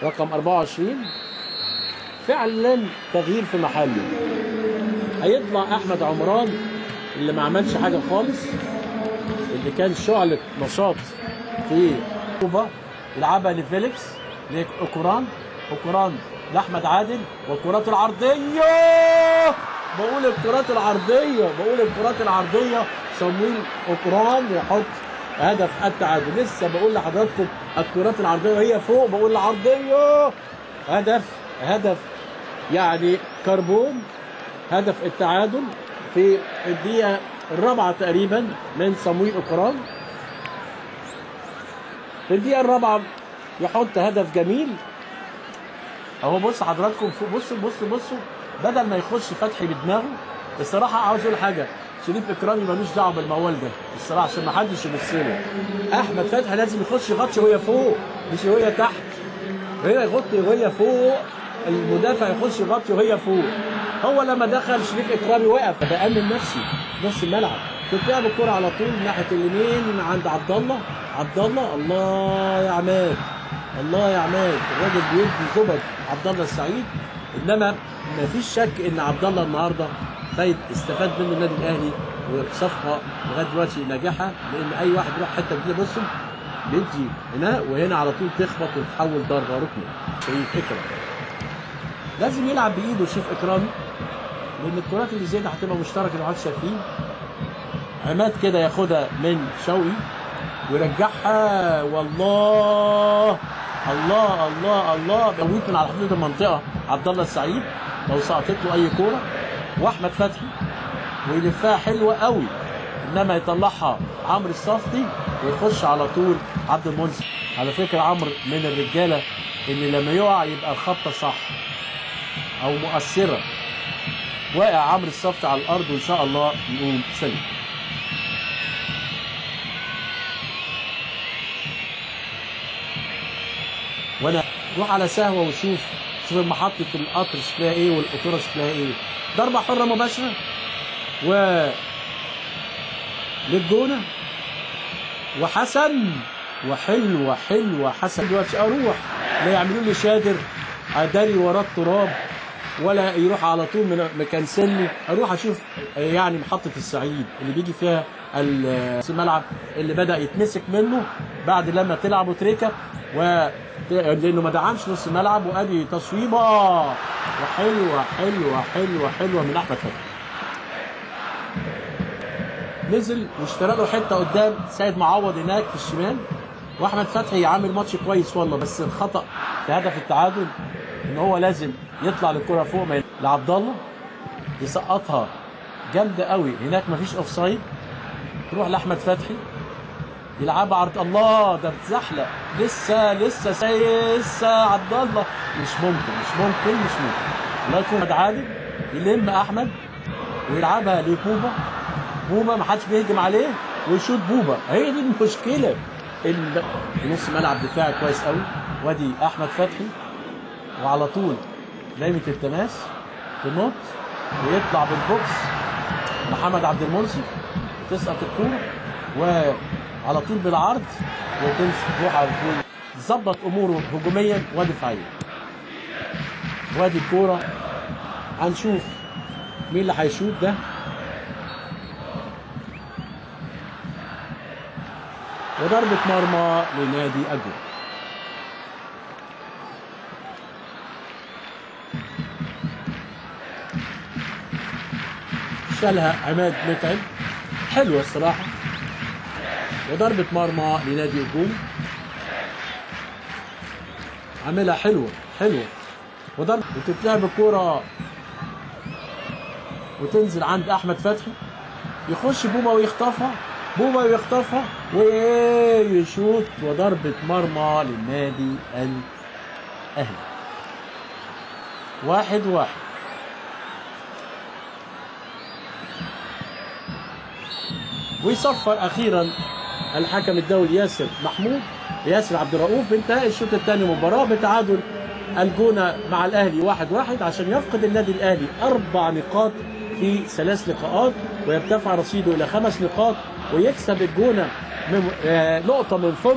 رقم 24 فعلا تغيير في محله. هيطلع احمد عمران اللي ما عملش حاجه خالص، اللي كان شعله نشاط في كوبا، يلعبها لفيليكس لاوكوران، اوكوران لاحمد عادل، والكرات العرضيه، بقول الكرات العرضيه صمويل اوكوران يحط هدف التعادل. لسه بقول لحضراتكم الكرات العرضيه وهي فوق، بقول العرضيه هدف يعني كربون، هدف التعادل في الدقيقه الرابعه تقريبا من صمويل اوكوران. في الدقيقه الرابعه يحط هدف جميل اهو. بص حضراتكم فوق، بصوا بدل ما يخش فتحي بدماغه. الصراحه عاوز اقول حاجه، شريف اكرامي ملوش دعوه بالموال ده الصراحه، عشان ما حدش يبص له. احمد فتحي لازم يخش يغطي وهي فوق، مش وهي تحت. هي يغطي وهي فوق، المدافع يخش يغطي وهي فوق. هو لما دخل شريف اكرامي وقف، بأمن نفسي نص الملعب. تتلعب الكره على طول ناحيه اليمين عند عبد الله. الله يا عماد، الراجل بيدي زبد عبد الله السعيد. انما ما فيش شك ان عبد الله النهارده فايد استفاد منه النادي الاهلي، وصفقه لغايه دلوقتي ناجحه، لان اي واحد يروح حته جديده بصوا بيدي هنا وهنا على طول تخبط وتتحول ضربه ركنيه. شريف اكرامي لازم يلعب بايده شريف اكرامي، لان الكرات اللي زي دي هتبقى مشتركه لو حد شايفين. عماد كده ياخدها من شوقي ويرجعها، والله بويت من على حدود المنطقه عبد الله السعيد لو سقطت له اي كوره، واحمد فتحي ويلفها حلوه قوي، انما يطلعها عمرو الصفتي ويخش على طول عبد المنصف. على فكره عمرو من الرجاله اللي لما يقع يبقى الخبطه صح او مؤثره. واقع عمرو الصفتي على الارض وان شاء الله يقوم سليم. وانا روح على سهوه وشوف محطه القطر شكلها ايه والقطوره شكلها ايه. ضربه حره مباشره للجونه وحسن، وحلوه حسن. دلوقتي اروح لا يعملوا لي شادر اداري وراه التراب، ولا يروح على طول مكنسلني. اروح اشوف يعني محطه السعيد اللي بيجي فيها الملعب اللي بدا يتمسك منه بعد لما تلعب وتركب، لانه ما دعمش نص الملعب. وادي تصويبه وحلوه من احمد فتحي. نزل واشترى له حته قدام سيد معوض هناك في الشمال، واحمد فتحي عامل ماتش كويس والله. بس الخطا في هدف التعادل ان هو لازم يطلع للكره فوق لعبد الله يسقطها جامده قوي هناك، مفيش اوف سايد. تروح لاحمد فتحي يلعبها عرض، الله ده بتزحلق لسه عبد الله. مش ممكن الله يكون عادل يلم احمد ويلعبها لبوبا. ما حدش بيهجم عليه ويشوط بوبا. هي دي المشكله. في نص ملعب دفاعي كويس قوي، وادي احمد فتحي وعلى طول لامة التماس تنط ويطلع بالبوكس محمد عبد المنصف، تسقط الكوره وعلى طول بالعرض تروح على طول تظبط اموره هجوميا ودفاعيا. وادي الكوره هنشوف مين اللي هيشوط ده. وضربة مرمى لنادي الجونه. شالها عماد متعب، حلوه الصراحه. وضربة مرمى لنادي الجونه، عاملها حلوه وتتلعب الكوره وتنزل عند احمد فتحي، يخش بوما ويخطفها ويشوط. وضربة مرمى للنادي الاهلي. 1-1. ويصفر اخيرا الحكم الدولي ياسر عبد الرؤوف بانتهاء الشوط الثاني مباراة بتعادل الجونه مع الاهلي 1-1، عشان يفقد النادي الاهلي 4 نقاط في 3 لقاءات ويرتفع رصيده الى 5 نقاط، ويكسب الجونه نقطة من فوق